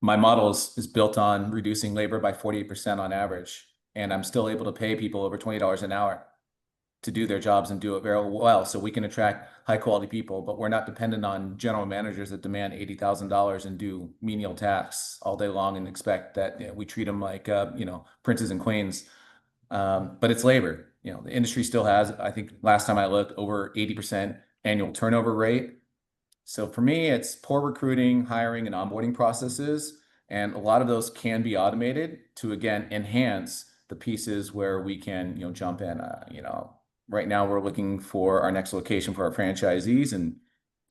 my model is built on reducing labor by 48% on average, and I'm still able to pay people over $20 an hour to do their jobs and do it very well. So we can attract high quality people, but we're not dependent on general managers that demand $80,000 and do menial tasks all day long and expect that, we treat them like, princes and queens. But it's labor. The industry still has, I think last time I looked, over 80% annual turnover rate. So for me, it's poor recruiting, hiring, and onboarding processes. And a lot of those can be automated to, again, enhance the pieces where we can, jump in. Right now we're looking for our next location for our franchisees, and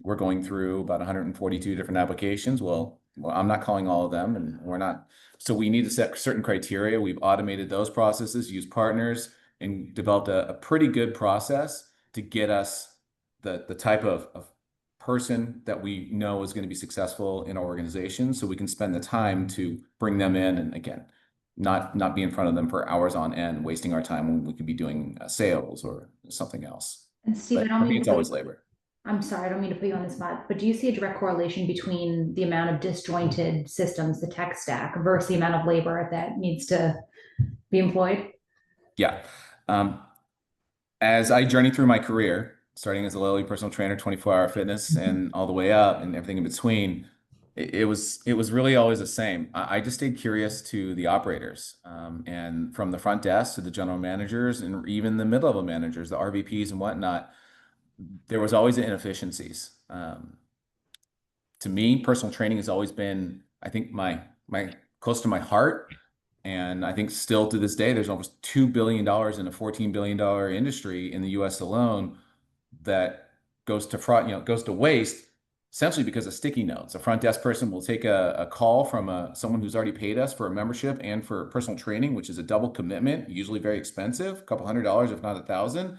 we're going through about 142 different applications. Well, I'm not calling all of them, and we're not. So we need to set certain criteria. We've automated those processes, used partners, and developed a pretty good process to get us the type of person that we know is going to be successful in our organization, so we can spend the time to bring them in, and again, not be in front of them for hours on end, wasting our time when we could be doing sales or something else. And Steve, I But don't for me, mean to it's put you, always labor. I'm sorry, I don't mean to put you on the spot, but do you see a direct correlation between the amount of disjointed systems, the tech stack, versus the amount of labor that needs to be employed? Yeah. Um, as I journey through my career, starting as a lowly personal trainer, 24-hour fitness, and all the way up and everything in between, it was really always the same. I just stayed curious to the operators, and from the front desk to the general managers and even the mid-level managers, the RVPs and whatnot, there was always inefficiencies. To me, personal training has always been, I think, my close to my heart. And I think still to this day, there's almost $2 billion in a $14 billion industry in the US alone that goes to fraud, goes to waste, essentially because of sticky notes. A front desk person will take a call from someone who's already paid us for a membership and for personal training, which is a double commitment, usually very expensive, a couple $100s, if not 1,000.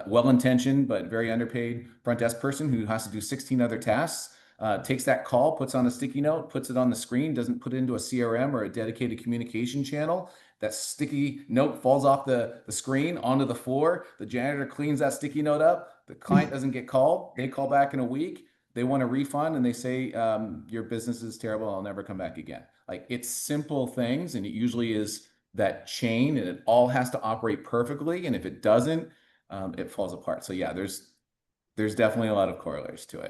Well-intentioned but very underpaid front desk person who has to do 16 other tasks, takes that call, puts on a sticky note, puts it on the screen, doesn't put it into a CRM or a dedicated communication channel. That sticky note falls off the screen onto the floor. The janitor cleans that sticky note up. The client doesn't get called. They call back in a week. They want a refund and they say, your business is terrible. I'll never come back again. Like, it's simple things, and it usually is that chain, and it all has to operate perfectly. And if it doesn't, it falls apart. So yeah, there's definitely a lot of corollaries to it.